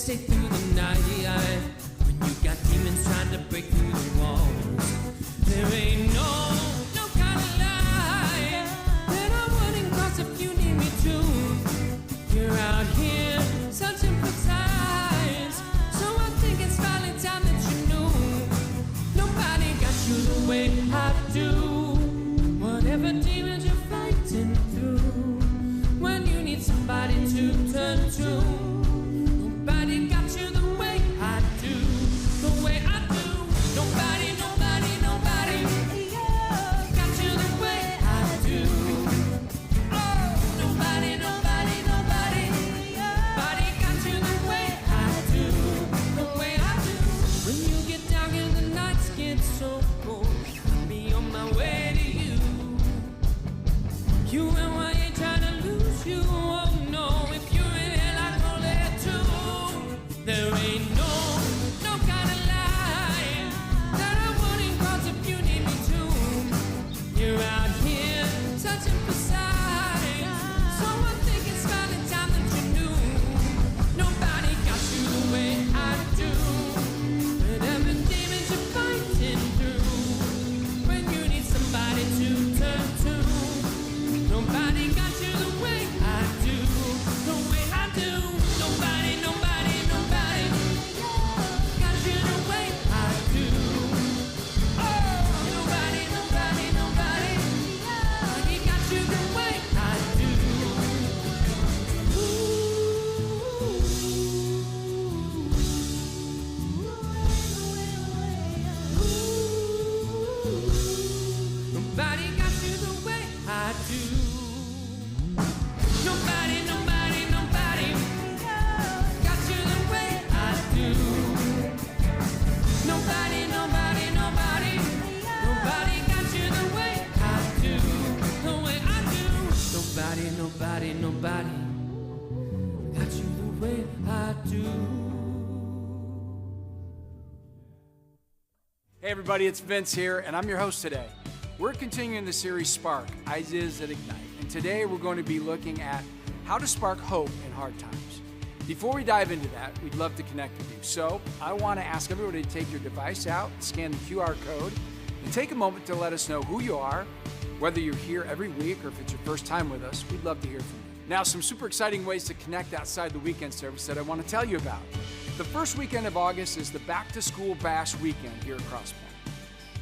stay through the night when you got demons trying to break through the walls. There ain't no kind of lie that I wouldn't cross if you need me to. You're out here searching for signs, so I think it's finally time that you knew. Nobody got you the way I do. Whatever demons you're fighting through, when you need somebody to turn to, nobody got you the way I do, the way I do. Nobody got you the way I do. Oh, nobody got you the way I do, the way I do. When you get down and the nights get so cold, I'll be on my way to you. You and I ain't trying to lose you, oh no. If you're in hell, I go there too. There ain't no kind of lie that I wouldn't cross if you need me to. You're out here searching for signs, so I think it's finally time that you knew. Nobody got you the way I do. Whatever demons you're fighting through, when you need somebody to turn to, nobody got you the way I do, the way I do. Nobody got you the way I do. Oh, nobody got you the way I do. Nobody got you the way I do. Nobody got you the way I do. Nobody got you the way I do, the way I do. Nobody got you the way I do. Hey everybody, it's Vince here, and I'm your host today. We're continuing the series Spark, Ideas That Ignite, and today we're going to be looking at how to spark hope in hard times. Before we dive into that, we'd love to connect with you. So I want to ask everybody to take your device out, scan the QR code, and take a moment to let us know who you are, whether you're here every week or if it's your first time with us. We'd love to hear from you. Now, some super exciting ways to connect outside the weekend service that I want to tell you about. The first weekend of August is the Back to School Bash weekend here at Cross Point.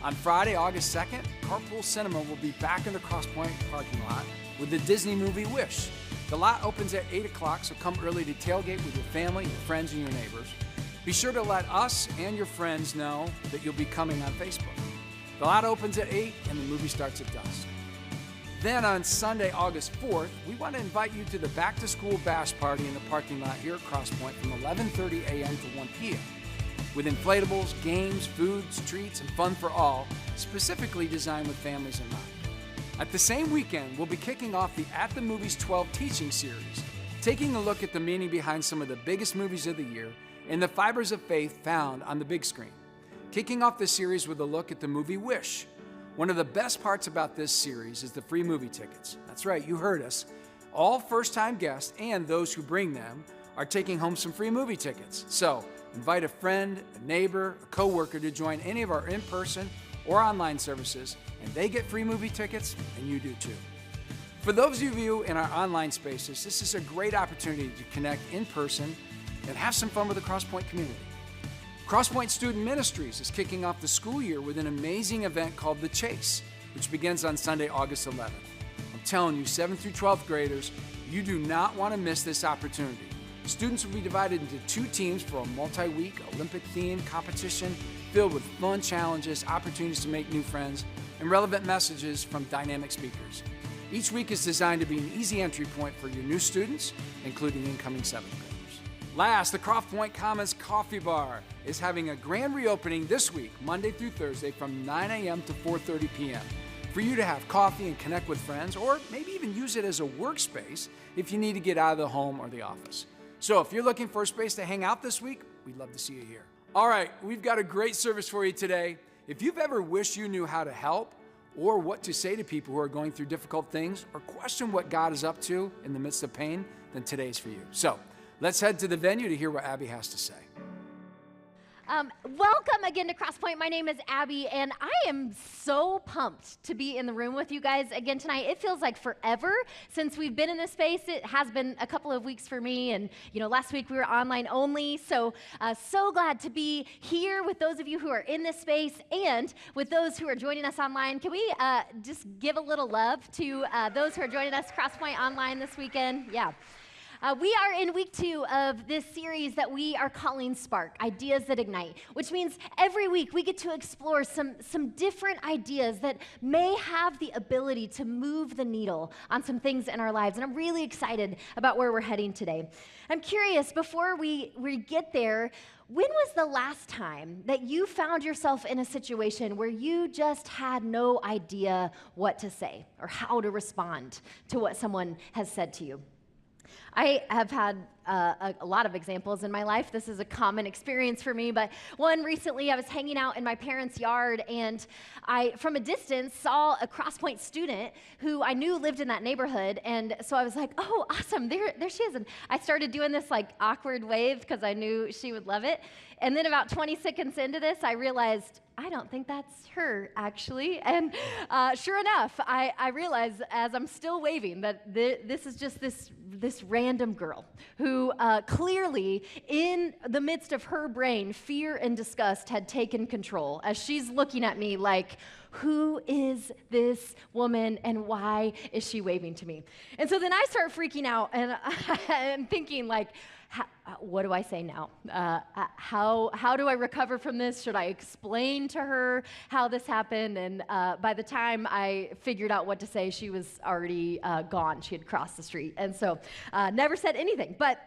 On Friday, August 2nd, Carpool Cinema will be back in the Cross Point parking lot with the Disney movie Wish. The lot opens at 8 o'clock, so come early to tailgate with your family, your friends, and your neighbors. Be sure to let us and your friends know that you'll be coming on Facebook. The lot opens at 8 and the movie starts at dusk. Then on Sunday, August 4th, we want to invite you to the Back to School Bash Party in the parking lot here at Cross Point from 11:30 a.m. to 1 p.m. with inflatables, games, foods, treats, and fun for all, specifically designed with families in mind. At the same weekend, we'll be kicking off the At the Movies 12 teaching series, taking a look at the meaning behind some of the biggest movies of the year and the fibers of faith found on the big screen. Kicking off the series with a look at the movie Wish. One of the best parts about this series is the free movie tickets. That's right, you heard us. All first-time guests and those who bring them are taking home some free movie tickets. So, invite a friend, a neighbor, a coworker to join any of our in-person or online services, and they get free movie tickets, and you do too. For those of you in our online spaces, this is a great opportunity to connect in person and have some fun with the Cross Point community. Cross Point Student Ministries is kicking off the school year with an amazing event called The Chase, which begins on Sunday, August 11th. I'm telling you, 7th through 12th graders, you do not want to miss this opportunity. Students will be divided into 2 teams for a multi-week Olympic-themed competition filled with fun challenges, opportunities to make new friends, and relevant messages from dynamic speakers. Each week is designed to be an easy entry point for your new students, including incoming 7th graders. Last, the Cross Point Commons Coffee Bar is having a grand reopening this week, Monday through Thursday from 9 a.m. to 4:30 p.m. for you to have coffee and connect with friends, or maybe even use it as a workspace if you need to get out of the home or the office. So if you're looking for a space to hang out this week, we'd love to see you here. All right, we've got a great service for you today. If you've ever wished you knew how to help or what to say to people who are going through difficult things or question what God is up to in the midst of pain, then today's for you. So Let's head to the venue to hear what Abbie has to say. Welcome again to Crosspoint. My name is Abbie, and I am so pumped to be in the room with you guys again tonight. It feels like forever since we've been in this space. It has been a couple of weeks for me, and last week we were online only. So glad to be here with those of you who are in this space and with those who are joining us online. Can we just give a little love to those who are joining us Crosspoint online this weekend? Yeah. We are in week 2 of this series that we are calling Spark, Ideas That Ignite, which means every week we get to explore some different ideas that may have the ability to move the needle on some things in our lives. And I'm really excited about where we're heading today. I'm curious, before we get there, when was the last time that you found yourself in a situation where you just had no idea what to say or how to respond to what someone has said to you? I have had a lot of examples in my life. This is a common experience for me, but one recently I was hanging out in my parents' yard, and I, from a distance, saw a Crosspoint student who I knew lived in that neighborhood, and so I was like, oh, awesome, there she is. And I started doing this like awkward wave because I knew she would love it. And then about 20 seconds into this, I realized, I don't think that's her, actually. And sure enough, I realized as I'm still waving that this is just this random girl who clearly, in the midst of her brain, fear and disgust had taken control as she's looking at me like, who is this woman and why is she waving to me? And so then I start freaking out and I'm thinking like, what do I say now? How do I recover from this? Should I explain to her how this happened? And by the time I figured out what to say, she was already gone. She had crossed the street. And so never said anything. But,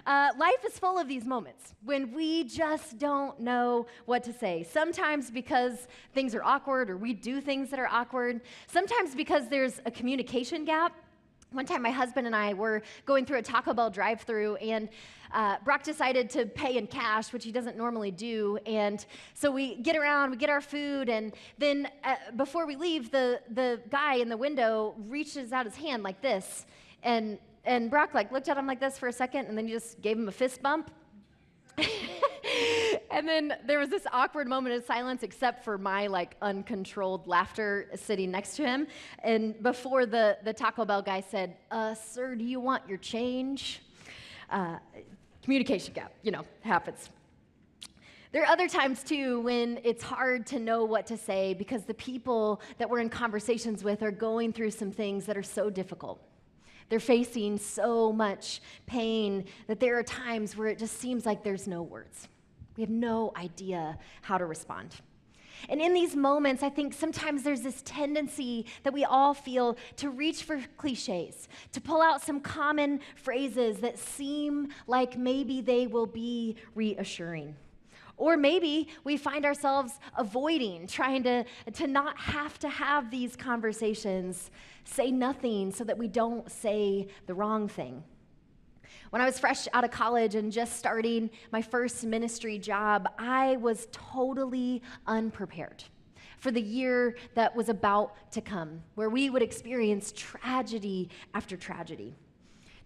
life is full of these moments when we just don't know what to say. Sometimes because things are awkward or we do things that are awkward. Sometimes because there's a communication gap. One time my husband and I were going through a Taco Bell drive-thru, and Brock decided to pay in cash, which he doesn't normally do. And so we get around, we get our food, and then before we leave, the guy in the window reaches out his hand like this. And Brock looked at him like this for a second, and then he just gave him a fist bump. And then there was this awkward moment of silence, except for my uncontrolled laughter sitting next to him. And before the Taco Bell guy said, sir, do you want your change? Communication gap, happens. There are other times too when it's hard to know what to say because the people that we're in conversations with are going through some things that are so difficult. They're facing so much pain that there are times where it just seems like there's no words. We have no idea how to respond. And in these moments, I think sometimes there's this tendency that we all feel to reach for cliches, to pull out some common phrases that seem like maybe they will be reassuring. Or maybe we find ourselves avoiding, trying to not have to have these conversations, say nothing so that we don't say the wrong thing. When I was fresh out of college and just starting my first ministry job, I was totally unprepared for the year that was about to come, where we would experience tragedy after tragedy.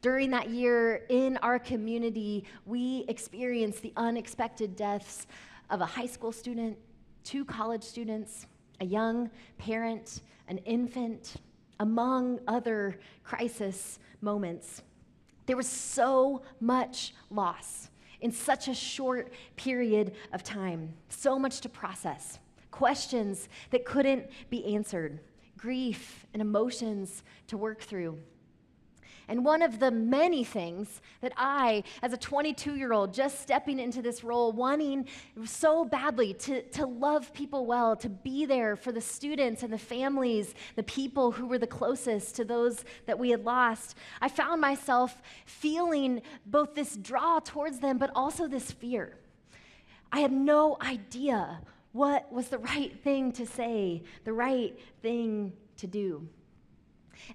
During that year, in our community, we experienced the unexpected deaths of a high school student, 2 college students, a young parent, an infant, among other crisis moments. There was so much loss in such a short period of time, so much to process, questions that couldn't be answered, grief and emotions to work through. And one of the many things that I, as a 22-year-old, just stepping into this role, wanting so badly to love people well, to be there for the students and the families, the people who were the closest to those that we had lost, I found myself feeling both this draw towards them, but also this fear. I had no idea what was the right thing to say, the right thing to do.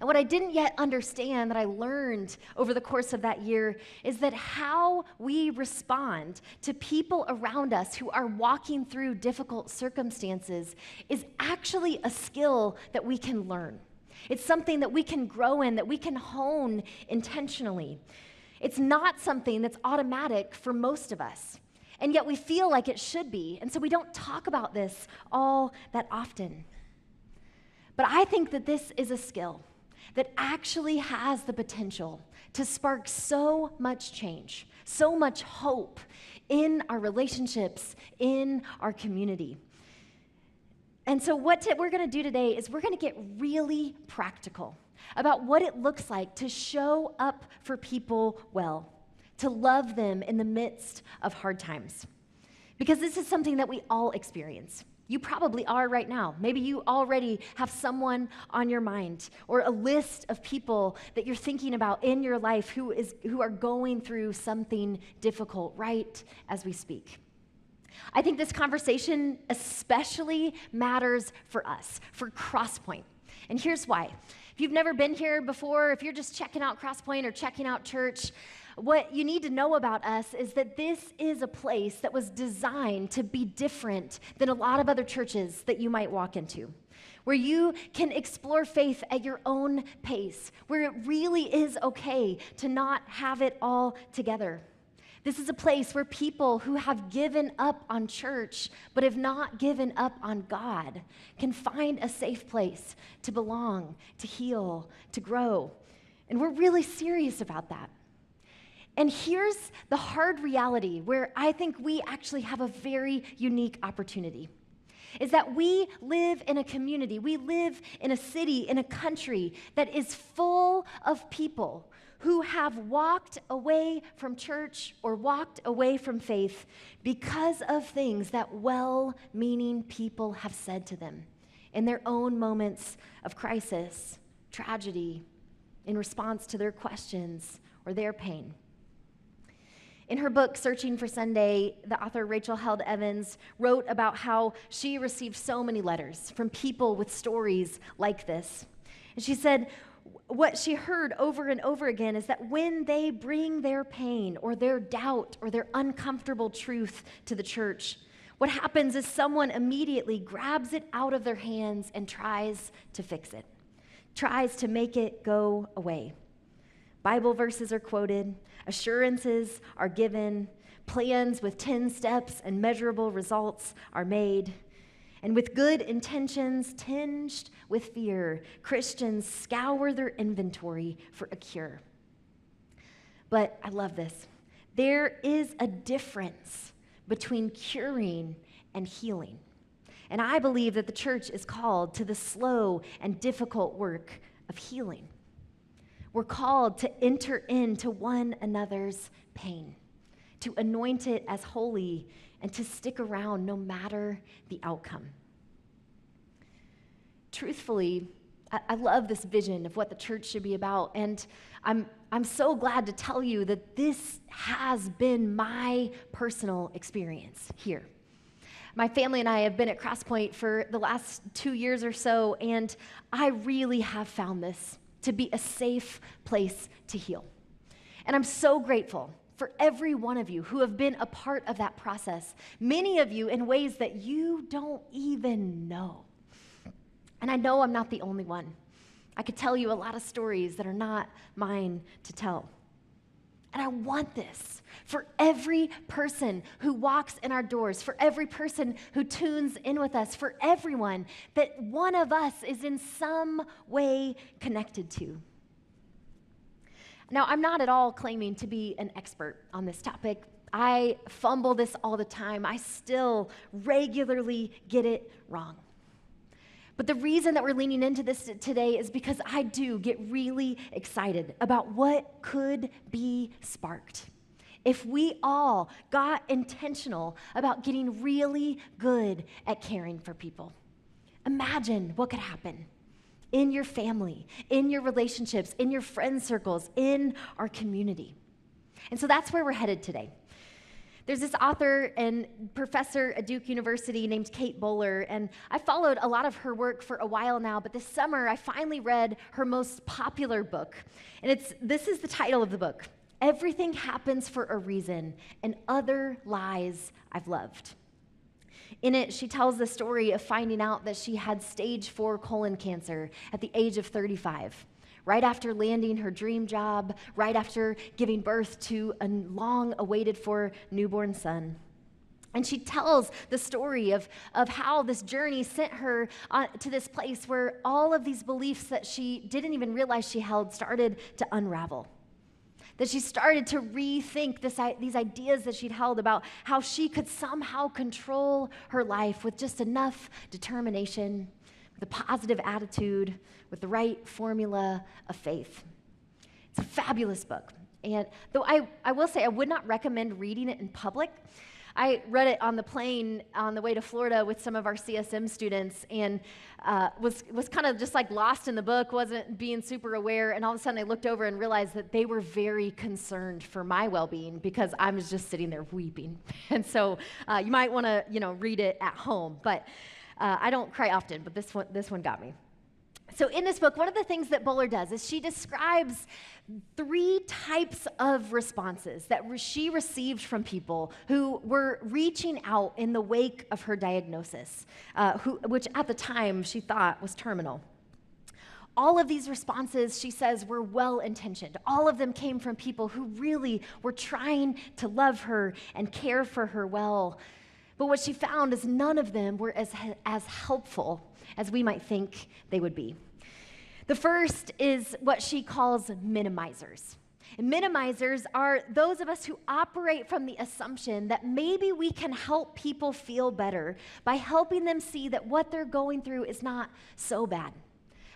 And what I didn't yet understand that I learned over the course of that year is that how we respond to people around us who are walking through difficult circumstances is actually a skill that we can learn. It's something that we can grow in, that we can hone intentionally. It's not something that's automatic for most of us, and yet we feel like it should be, and so we don't talk about this all that often. But I think that this is a skill that actually has the potential to spark so much change, so much hope in our relationships, in our community. And so what we're going to do today is we're going to get really practical about what it looks like to show up for people well, to love them in the midst of hard times. Because this is something that we all experience. You probably are right now. Maybe you already have someone on your mind or a list of people that you're thinking about in your life who are going through something difficult right as we speak. I think this conversation especially matters for us, for Crosspoint. And here's why. If you've never been here before, if you're just checking out Crosspoint or checking out church, what you need to know about us is that this is a place that was designed to be different than a lot of other churches that you might walk into, where you can explore faith at your own pace, where it really is okay to not have it all together. This is a place where people who have given up on church but have not given up on God can find a safe place to belong, to heal, to grow. And we're really serious about that. And here's the hard reality where I think we actually have a very unique opportunity, is that we live in a community, we live in a city, in a country that is full of people who have walked away from church or walked away from faith because of things that well-meaning people have said to them in their own moments of crisis, tragedy, in response to their questions or their pain. In her book, Searching for Sunday, the author Rachel Held Evans wrote about how she received so many letters from people with stories like this. And she said, what she heard over and over again is that when they bring their pain or their doubt or their uncomfortable truth to the church, what happens is someone immediately grabs it out of their hands and tries to fix it, tries to make it go away. Bible verses are quoted, assurances are given, plans with 10 steps and measurable results are made. And with good intentions tinged with fear, Christians scour their inventory for a cure. But I love this. There is a difference between curing and healing. And I believe that the church is called to the slow and difficult work of healing. We're called to enter into one another's pain, to anoint it as holy, and to stick around no matter the outcome. Truthfully, I love this vision of what the church should be about, and I'm so glad to tell you that this has been my personal experience here. My family and I have been at Crosspoint for the last 2 years or so, and I really have found this to be a safe place to heal. And I'm so grateful for every one of you who have been a part of that process, many of you in ways that you don't even know. And I know I'm not the only one. I could tell you a lot of stories that are not mine to tell. And I want this for every person who walks in our doors, for every person who tunes in with us, for everyone that one of us is in some way connected to. Now, I'm not at all claiming to be an expert on this topic. I fumble this all the time. I still regularly get it wrong. But the reason that we're leaning into this today is because I do get really excited about what could be sparked if we all got intentional about getting really good at caring for people. Imagine what could happen in your family, in your relationships, in your friend circles, in our community. And so that's where we're headed today. There's this author and professor at Duke University named Kate Bowler, and I followed a lot of her work for a while now, but this summer I finally read her most popular book. And this is the title of the book, Everything Happens for a Reason, and Other Lies I've Loved. In it, she tells the story of finding out that she had stage 4 colon cancer at the age of 35, right after landing her dream job, right after giving birth to a long-awaited for newborn son. And she tells the story of how this journey sent her to this place where all of these beliefs that she didn't even realize she held started to unravel. That she started to rethink these ideas that she'd held about how she could somehow control her life with just enough determination, with a positive attitude, with the right formula of faith. It's a fabulous book. And though I will say I would not recommend reading it in public. I read it on the plane on the way to Florida with some of our CSM students and was kind of just like lost in the book, wasn't being super aware, and all of a sudden I looked over and realized that they were very concerned for my well-being because I was just sitting there weeping. And so you might want to, read it at home, but I don't cry often, but this one got me. So in this book, one of the things that Bowler does is she describes 3 types of responses that she received from people who were reaching out in the wake of her diagnosis, which at the time she thought was terminal. All of these responses, she says, were well-intentioned. All of them came from people who really were trying to love her and care for her well. But what she found is none of them were as helpful as we might think they would be. The first is what she calls minimizers. And minimizers are those of us who operate from the assumption that maybe we can help people feel better by helping them see that what they're going through is not so bad,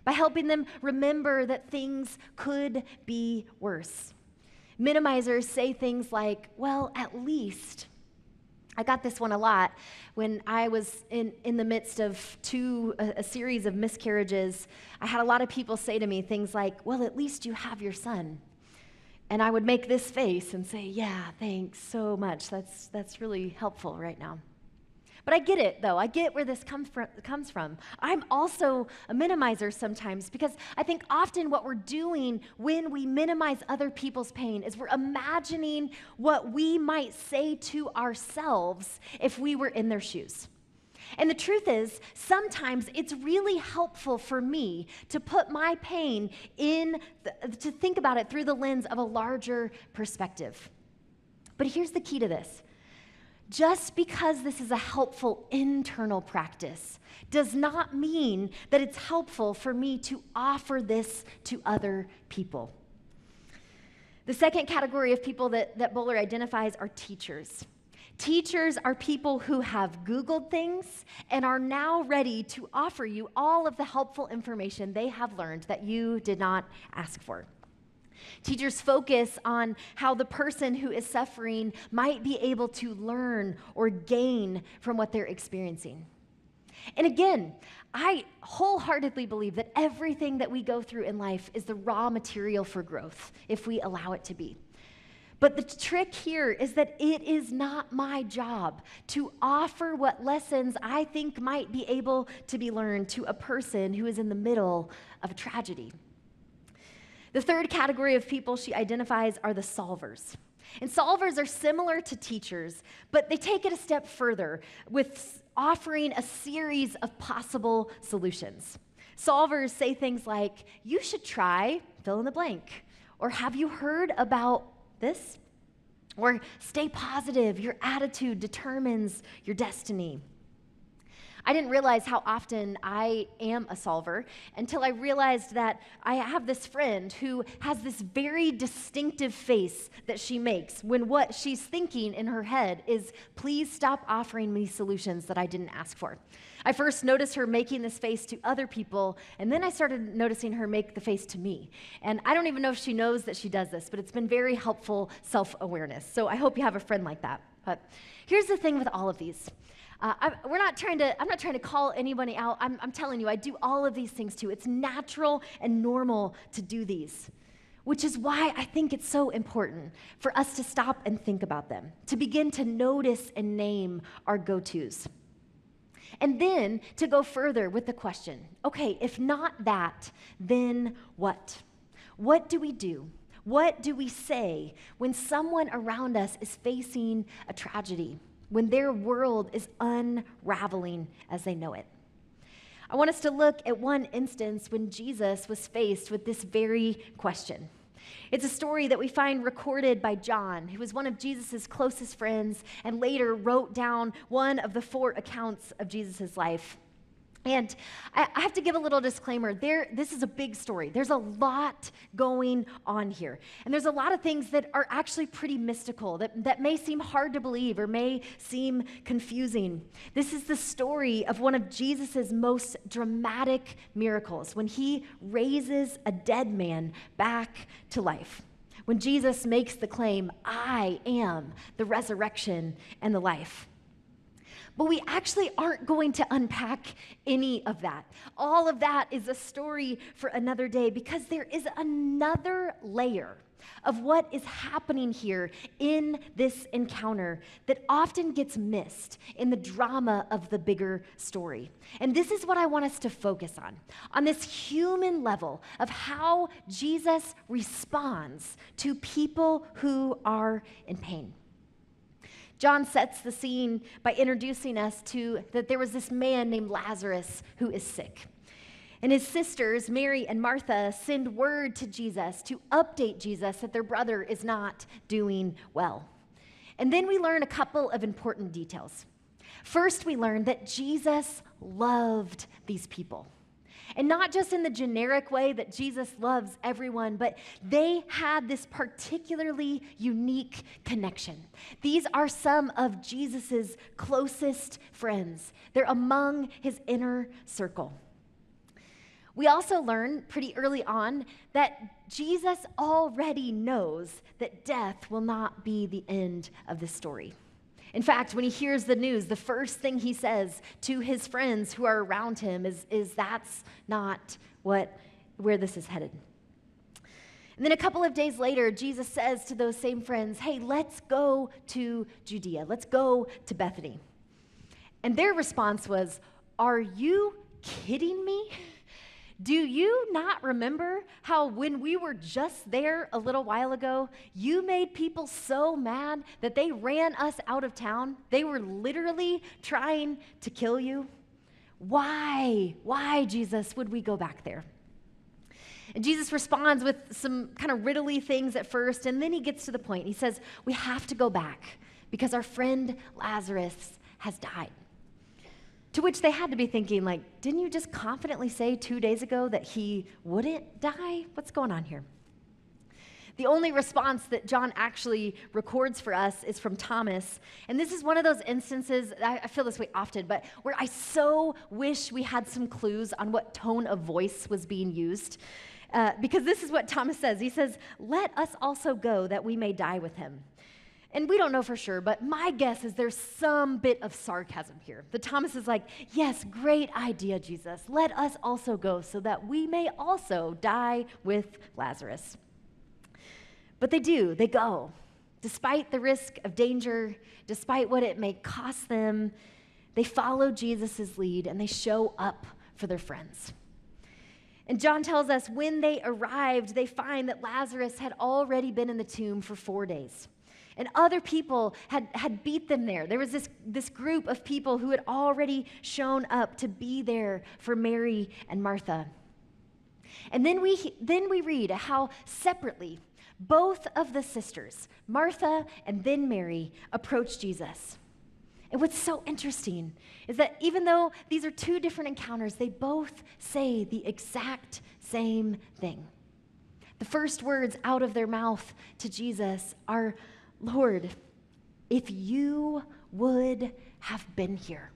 by helping them remember that things could be worse. Minimizers say things like, well, at least. I got this one a lot when I was in the midst of a series of miscarriages. I had a lot of people say to me things like, well, at least you have your son. And I would make this face and say, yeah, thanks so much. That's really helpful right now. But I get it, though. I get where this comes from. I'm also a minimizer sometimes because I think often what we're doing when we minimize other people's pain is we're imagining what we might say to ourselves if we were in their shoes. And the truth is, sometimes it's really helpful for me to put my pain to think about it through the lens of a larger perspective. But here's the key to this. Just because this is a helpful internal practice does not mean that it's helpful for me to offer this to other people. The second category of people that Bowler identifies are teachers. Teachers are people who have Googled things and are now ready to offer you all of the helpful information they have learned that you did not ask for. Teachers focus on how the person who is suffering might be able to learn or gain from what they're experiencing. And again, I wholeheartedly believe that everything that we go through in life is the raw material for growth if we allow it to be. But the trick here is that it is not my job to offer what lessons I think might be able to be learned to a person who is in the middle of a tragedy. The third category of people she identifies are the solvers. And solvers are similar to teachers, but they take it a step further with offering a series of possible solutions. Solvers say things like, you should try fill in the blank, or have you heard about this? Or stay positive, your attitude determines your destiny. I didn't realize how often I am a solver until I realized that I have this friend who has this very distinctive face that she makes when what she's thinking in her head is, please stop offering me solutions that I didn't ask for. I first noticed her making this face to other people, and then I started noticing her make the face to me. And I don't even know if she knows that she does this, but it's been very helpful self-awareness. So I hope you have a friend like that. But here's the thing with all of these. I'm not trying to call anybody out. I'm telling you, I do all of these things too. It's natural and normal to do these, which is why I think it's so important for us to stop and think about them, to begin to notice and name our go-tos. And then to go further with the question, okay, if not that, then what? What do we do? What do we say when someone around us is facing a tragedy? When their world is unraveling as they know it? I want us to look at one instance when Jesus was faced with this very question. It's a story that we find recorded by John, who was one of Jesus' closest friends and later wrote down one of the 4 accounts of Jesus' life. And I have to give a little disclaimer. This is a big story. There's a lot going on here. And there's a lot of things that are actually pretty mystical, that may seem hard to believe or may seem confusing. This is the story of one of Jesus' most dramatic miracles, when he raises a dead man back to life. When Jesus makes the claim, "I am the resurrection and the life." But we actually aren't going to unpack any of that. All of that is a story for another day, because there is another layer of what is happening here in this encounter that often gets missed in the drama of the bigger story. And this is what I want us to focus on this human level of how Jesus responds to people who are in pain. John sets the scene by introducing us to that there was this man named Lazarus who is sick. And his sisters, Mary and Martha, send word to Jesus to update Jesus that their brother is not doing well. And then we learn a couple of important details. First, we learn that Jesus loved these people. And not just in the generic way that Jesus loves everyone, but they had this particularly unique connection. These are some of Jesus's closest friends. They're among his inner circle. We also learn pretty early on that Jesus already knows that death will not be the end of the story. In fact, when he hears the news, the first thing he says to his friends who are around him is that's not where this is headed. And then a couple of days later, Jesus says to those same friends, "Hey, let's go to Judea. Let's go to Bethany." And their response was, "Are you kidding me? Do you not remember how when we were just there a little while ago, you made people so mad that they ran us out of town? They were literally trying to kill you. Why, Jesus, would we go back there?" And Jesus responds with some kind of riddly things at first, and then he gets to the point. He says, "We have to go back because our friend Lazarus has died." To which they had to be thinking, like, didn't you just confidently say 2 days ago that he wouldn't die? What's going on here? The only response that John actually records for us is from Thomas. And this is one of those instances, I feel this way often, but where I so wish we had some clues on what tone of voice was being used. Because this is what Thomas says. He says, "Let us also go that we may die with him." And we don't know for sure, but my guess is there's some bit of sarcasm here. The Thomas is like, "Yes, great idea, Jesus. Let us also go so that we may also die with Lazarus." But they do, they go. Despite the risk of danger, despite what it may cost them, they follow Jesus' lead and they show up for their friends. And John tells us when they arrived, they find that Lazarus had already been in the tomb for 4 days. And other people had beat them there. There was this group of people who had already shown up to be there for Mary and Martha. And then we read how separately both of the sisters, Martha and then Mary, approached Jesus. And what's so interesting is that even though these are 2 different encounters, they both say the exact same thing. The first words out of their mouth to Jesus are, "Lord, if you would have been here,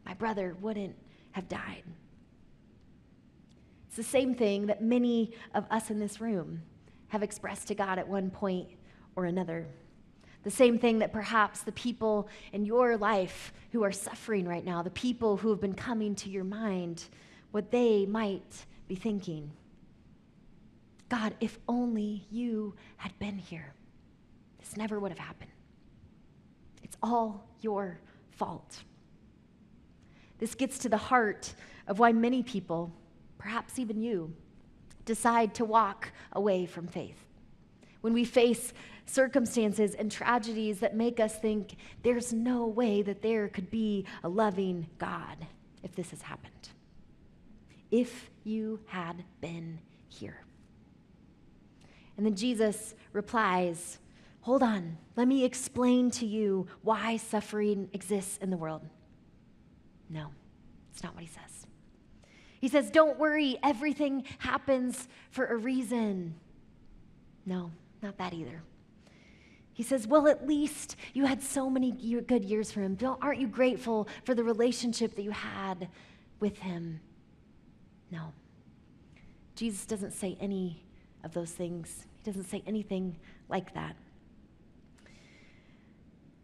my brother wouldn't have died." It's the same thing that many of us in this room have expressed to God at one point or another. The same thing that perhaps the people in your life who are suffering right now, the people who have been coming to your mind, what they might be thinking. God, if only you had been here. This never would have happened. It's all your fault. This gets to the heart of why many people, perhaps even you, decide to walk away from faith. When we face circumstances and tragedies that make us think there's no way that there could be a loving God if this has happened. if you had been here. And then Jesus replies, hold on, let me explain to you why suffering exists in the world. No, it's not what he says. He says, don't worry, everything happens for a reason. No, not that either. He says, well, at least you had so many good years for him. Aren't you grateful for the relationship that you had with him? No. Jesus doesn't say any of those things. He doesn't say anything like that.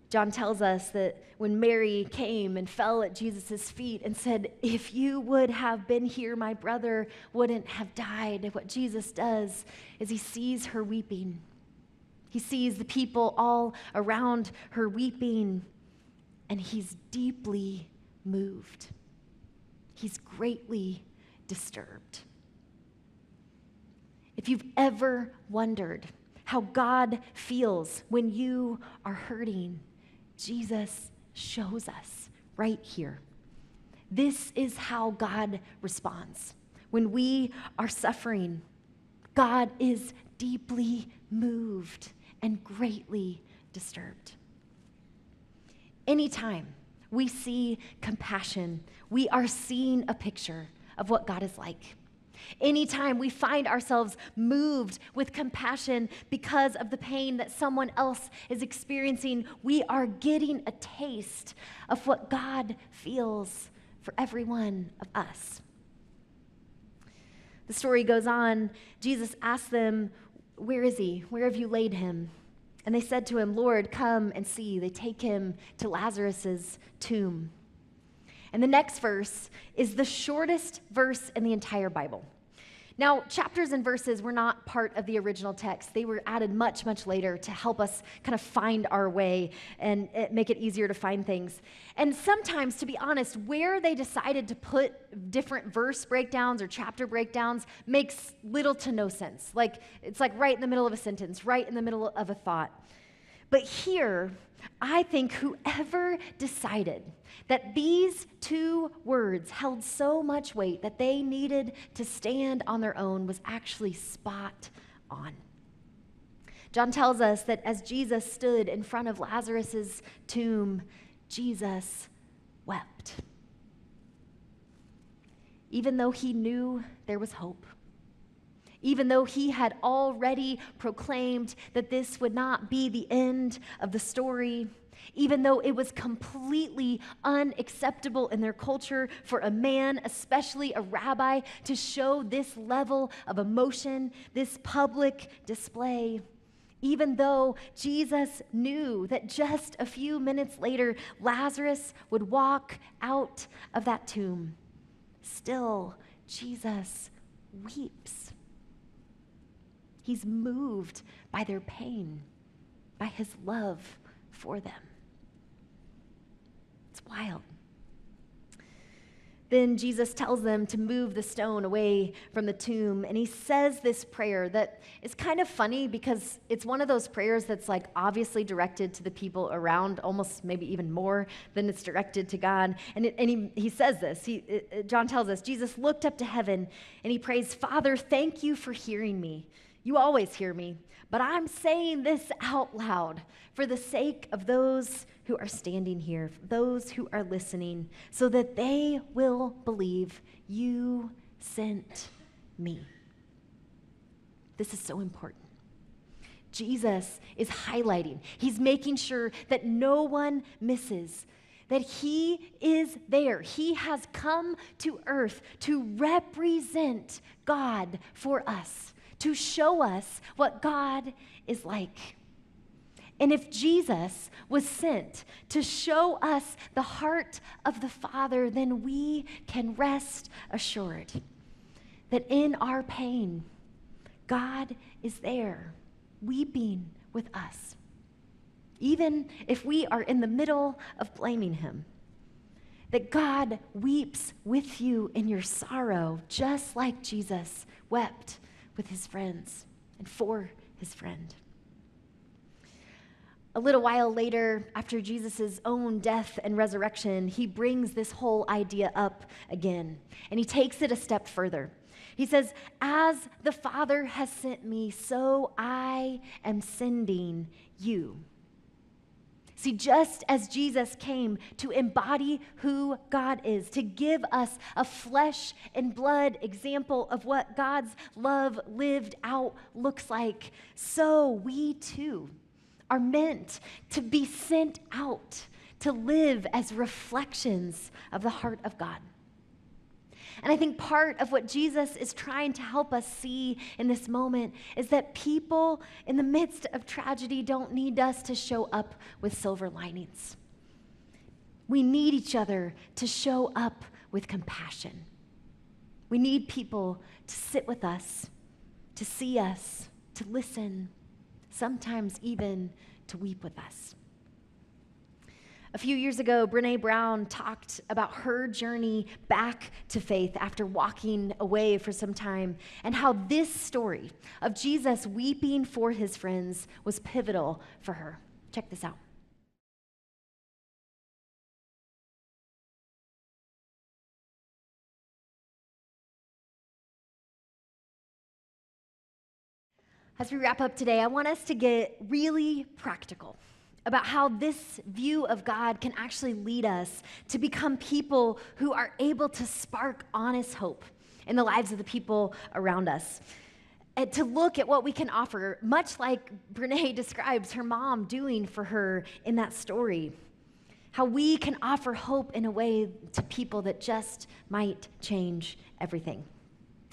John tells us that when Mary came and fell at Jesus' feet and said, if you would have been here, my brother wouldn't have died. What Jesus does is he sees her weeping. He sees the people all around her weeping, and he's deeply moved. He's greatly disturbed. If you've ever wondered how God feels when you are hurting, Jesus shows us right here. This is how God responds. When we are suffering, God is deeply moved and greatly disturbed. Anytime we see compassion, we are seeing a picture of what God is like. Anytime we find ourselves moved with compassion because of the pain that someone else is experiencing, we are getting a taste of what God feels for every one of us. The story goes on. Jesus asked them, where is he? Where have you laid him? And they said to him, Lord, come and see. They take him to Lazarus' tomb. And the next verse is the shortest verse in the entire Bible. Now, chapters and verses were not part of the original text. They were added much, much later to help us kind of find our way and make it easier to find things. And sometimes, to be honest, where they decided to put different verse breakdowns or chapter breakdowns makes little to no sense. Like, it's like right in the middle of a sentence, right in the middle of a thought. But here, I think whoever decided that these two words held so much weight that they needed to stand on their own was actually spot on. John tells us that as Jesus stood in front of Lazarus' tomb, Jesus wept. Even though he knew there was hope, even though he had already proclaimed that this would not be the end of the story, even though it was completely unacceptable in their culture for a man, especially a rabbi, to show this level of emotion, this public display, even though Jesus knew that just a few minutes later, Lazarus would walk out of that tomb, still, Jesus weeps. He's moved by their pain, by his love for them. It's wild. Then Jesus tells them to move the stone away from the tomb, and he says this prayer that is kind of funny because it's one of those prayers that's like obviously directed to the people around, almost maybe even more than it's directed to God. And he says this. John tells us, Jesus looked up to heaven and he prays, Father, thank you for hearing me. You always hear me, but I'm saying this out loud for the sake of those who are standing here, those who are listening, so that they will believe you sent me. This is so important. Jesus is highlighting, he's making sure that no one misses that he is there. He has come to earth to represent God for us, to show us what God is like. And if Jesus was sent to show us the heart of the Father, then we can rest assured that in our pain, God is there, weeping with us. Even if we are in the middle of blaming him, that God weeps with you in your sorrow, just like Jesus wept with his friends and for his friend. A little while later, after Jesus' own death and resurrection, he brings this whole idea up again, and he takes it a step further. He says, as the Father has sent me, so I am sending you. See, just as Jesus came to embody who God is, to give us a flesh and blood example of what God's love lived out looks like, so we too are meant to be sent out to live as reflections of the heart of God. And I think part of what Jesus is trying to help us see in this moment is that people in the midst of tragedy don't need us to show up with silver linings. We need each other to show up with compassion. We need people to sit with us, to see us, to listen, sometimes even to weep with us. A few years ago, Brené Brown talked about her journey back to faith after walking away for some time, and how this story of Jesus weeping for his friends was pivotal for her. Check this out. As we wrap up today, I want us to get really practical about how this view of God can actually lead us to become people who are able to spark honest hope in the lives of the people around us. And to look at what we can offer, much like Brené describes her mom doing for her in that story. How we can offer hope in a way to people that just might change everything.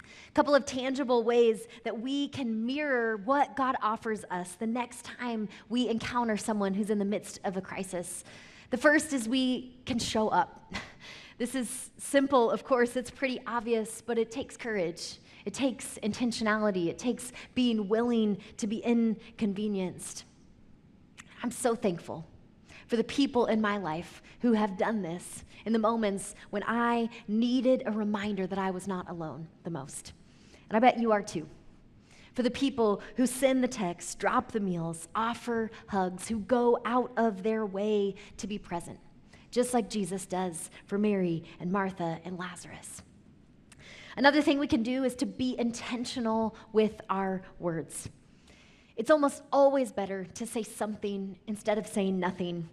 A couple of tangible ways that we can mirror what God offers us the next time we encounter someone who's in the midst of a crisis. The first is we can show up. This is simple, of course, it's pretty obvious, but it takes courage. It takes intentionality. It takes being willing to be inconvenienced. I'm so thankful for the people in my life who have done this in the moments when I needed a reminder that I was not alone the most. And I bet you are too. For the people who send the texts, drop the meals, offer hugs, who go out of their way to be present, just like Jesus does for Mary and Martha and Lazarus. Another thing we can do is to be intentional with our words. It's almost always better to say something instead of saying nothing.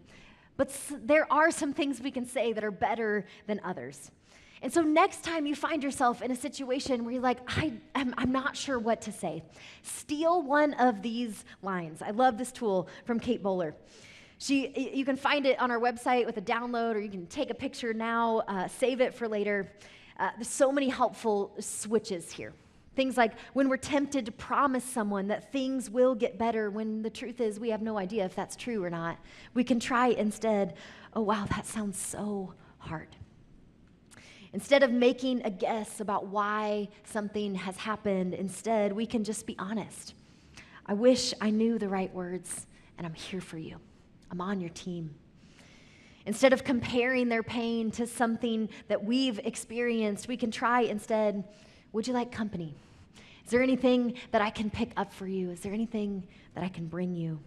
But there are some things we can say that are better than others. And so next time you find yourself in a situation where you're like, I'm not sure what to say, steal one of these lines. I love this tool from Kate Bowler. You can find it on our website with a download, or you can take a picture now, save it for later. There's so many helpful switches here. Things like when we're tempted to promise someone that things will get better when the truth is we have no idea if that's true or not. We can try instead, oh wow, that sounds so hard. Instead of making a guess about why something has happened, instead we can just be honest. I wish I knew the right words, and I'm here for you. I'm on your team. Instead of comparing their pain to something that we've experienced, we can try instead, would you like company? Is there anything that I can pick up for you? Is there anything that I can bring you?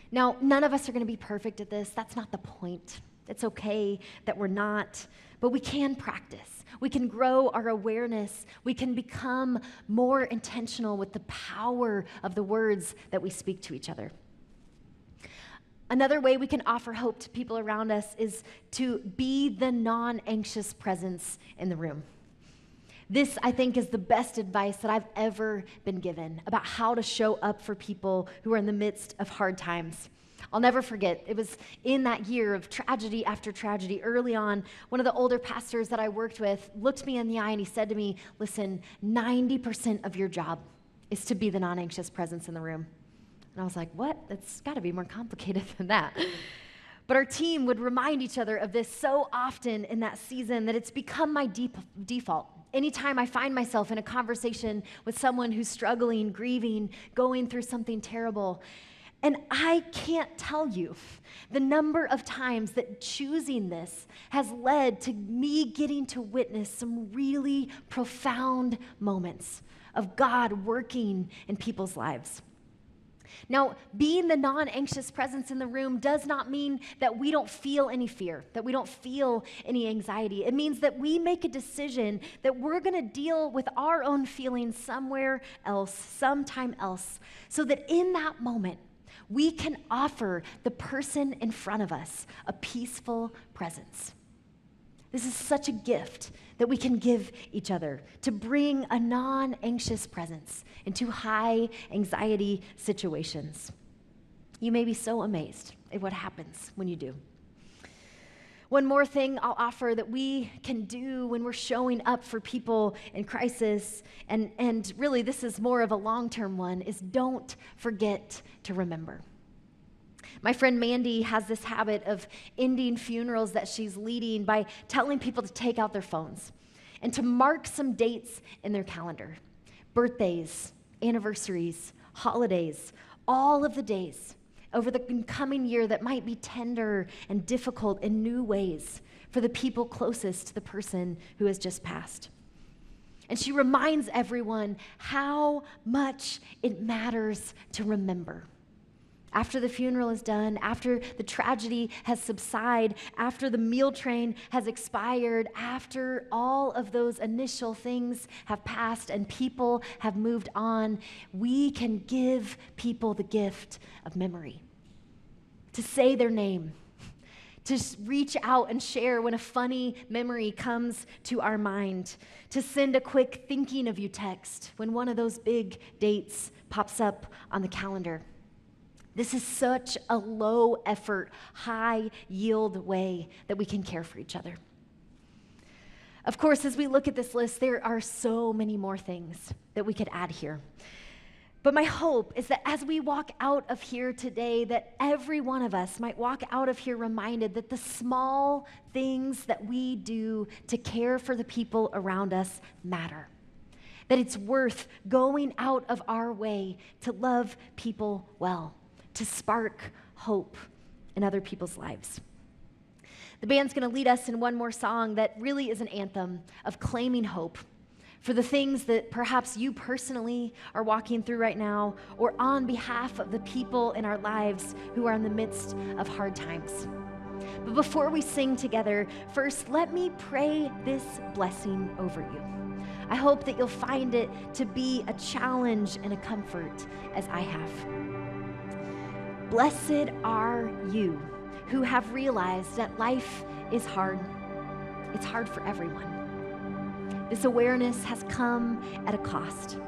Now, none of us are going to be perfect at this. That's not the point. It's okay that we're not, but we can practice. We can grow our awareness. We can become more intentional with the power of the words that we speak to each other. Another way we can offer hope to people around us is to be the non-anxious presence in the room. This, I think, is the best advice that I've ever been given about how to show up for people who are in the midst of hard times. I'll never forget, it was in that year of tragedy after tragedy, early on, one of the older pastors that I worked with looked me in the eye and he said to me, listen, 90% of your job is to be the non-anxious presence in the room. And I was like, what? It's got to be more complicated than that. But our team would remind each other of this so often in that season that it's become my default. Anytime I find myself in a conversation with someone who's struggling, grieving, going through something terrible, and I can't tell you the number of times that choosing this has led to me getting to witness some really profound moments of God working in people's lives. Now, being the non-anxious presence in the room does not mean that we don't feel any fear, that we don't feel any anxiety. It means that we make a decision that we're going to deal with our own feelings somewhere else, sometime else, so that in that moment, we can offer the person in front of us a peaceful presence. This is such a gift that we can give each other to bring a non-anxious presence into high anxiety situations. You may be so amazed at what happens when you do. One more thing I'll offer that we can do when we're showing up for people in crisis, and really this is more of a long-term one, is don't forget to remember. My friend Mandy has this habit of ending funerals that she's leading by telling people to take out their phones and to mark some dates in their calendar. Birthdays, anniversaries, holidays, all of the days over the coming year that might be tender and difficult in new ways for the people closest to the person who has just passed. And she reminds everyone how much it matters to remember. After the funeral is done, after the tragedy has subsided, after the meal train has expired, after all of those initial things have passed and people have moved on, we can give people the gift of memory. To say their name, to reach out and share when a funny memory comes to our mind, to send a quick thinking of you text when one of those big dates pops up on the calendar. This is such a low effort, high yield way that we can care for each other. Of course, as we look at this list, there are so many more things that we could add here. But my hope is that as we walk out of here today, that every one of us might walk out of here reminded that the small things that we do to care for the people around us matter. That it's worth going out of our way to love people well, to spark hope in other people's lives. The band's going to lead us in one more song that really is an anthem of claiming hope for the things that perhaps you personally are walking through right now, or on behalf of the people in our lives who are in the midst of hard times. But before we sing together, first let me pray this blessing over you. I hope that you'll find it to be a challenge and a comfort as I have. Blessed are you who have realized that life is hard. It's hard for everyone. This awareness has come at a cost.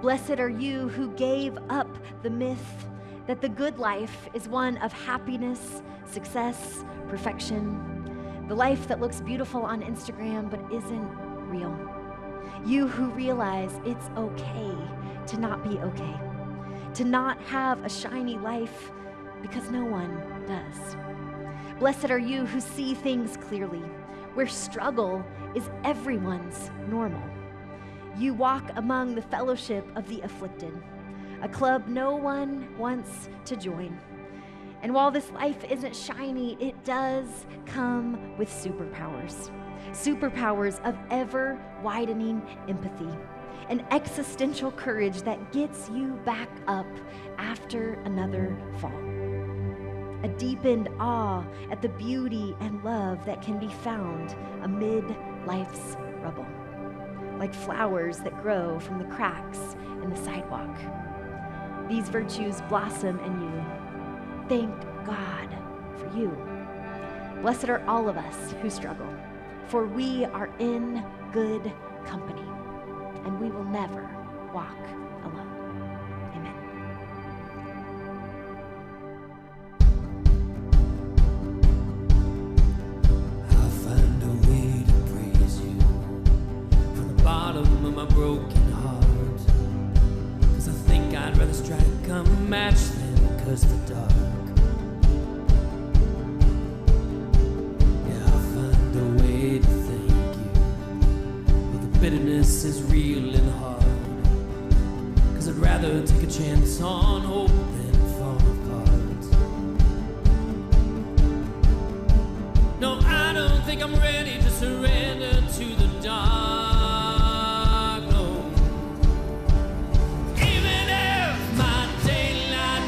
Blessed are you who gave up the myth that the good life is one of happiness, success, perfection, the life that looks beautiful on Instagram but isn't real. You who realize it's okay to not be okay, to not have a shiny life because no one does. Blessed are you who see things clearly, where struggle is everyone's normal. You walk among the fellowship of the afflicted, a club no one wants to join. And while this life isn't shiny, it does come with superpowers. Superpowers of ever-widening empathy, an existential courage that gets you back up after another fall. A deepened awe at the beauty and love that can be found amid life's rubble, like flowers that grow from the cracks in the sidewalk. These virtues blossom in you. Thank God for you. Blessed are all of us who struggle, for we are in good company, and we will never walk alone. Amen. I'll find a way to praise you from the bottom of my broken heart, 'cause I think I'd rather strike a match than curse the dark. Yeah, I'll find a way to thank you, but the bitterness is real and hard, 'cause I'd rather take a chance on hope than fall apart. No, I don't think I'm ready to surrender to the dark, no. Even if my daylight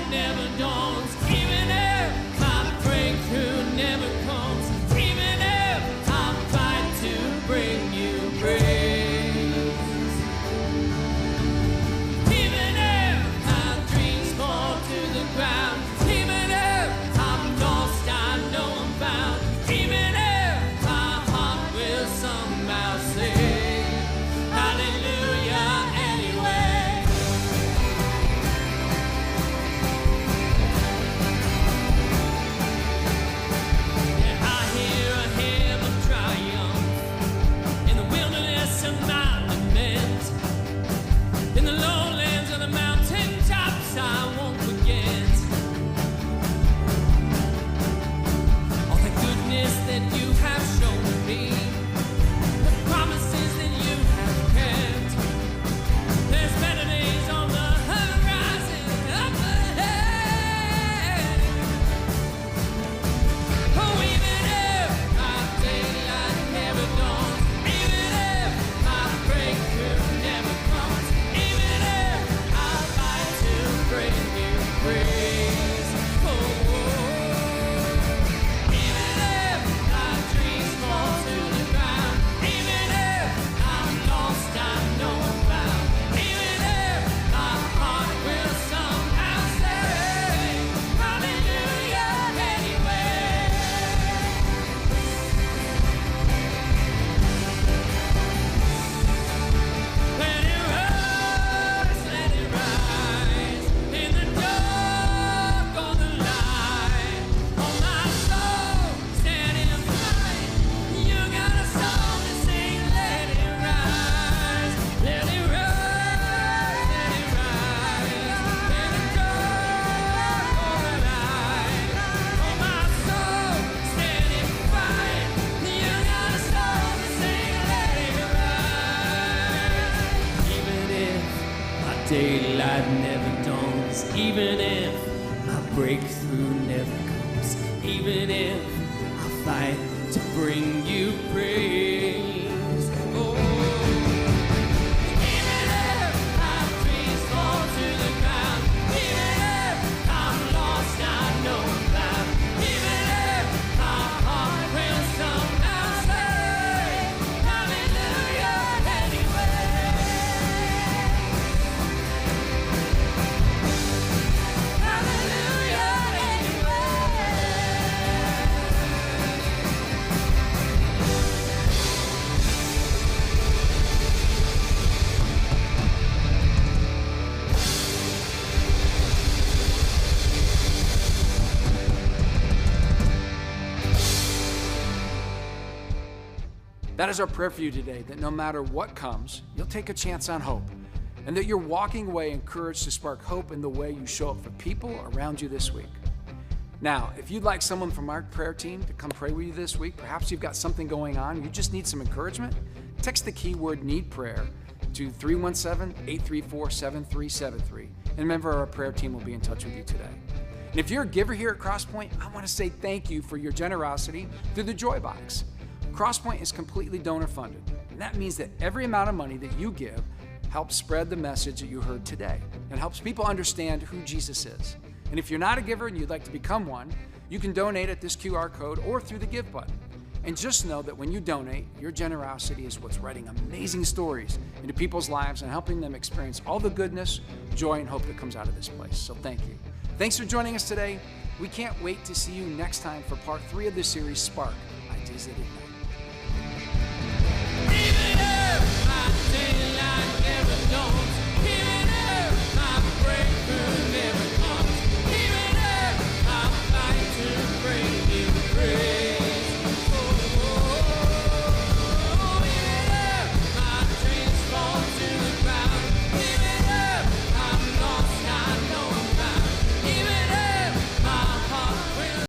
even if my breakthrough never comes, even if I fight to bring you praise. Oh, even if my dreams fall to the ground, even if I'm lost, I know I'm found, even if my heart will somehow say hallelujah anyway. Hallelujah anyway. That is our prayer for you today, that no matter what comes, you'll take a chance on hope, and that you're walking away encouraged to spark hope in the way you show up for people around you this week. Now, if you'd like someone from our prayer team to come pray with you this week, perhaps you've got something going on, you just need some encouragement, text the keyword "need prayer" to 317-834-7373, and a member of our prayer team will be in touch with you today. And if you're a giver here at Crosspoint, I want to say thank you for your generosity through the Joy Box. Crosspoint is completely donor funded, and that means that every amount of money that you give helps spread the message that you heard today and helps people understand who Jesus is. And if you're not a giver and you'd like to become one, you can donate at this QR code or through the Give button. And just know that when you donate, your generosity is what's writing amazing stories into people's lives and helping them experience all the goodness, joy, and hope that comes out of this place. So thank you. Thanks for joining us today. We can't wait to see you next time for part 3 of the series, Spark, Ideas That Ignite.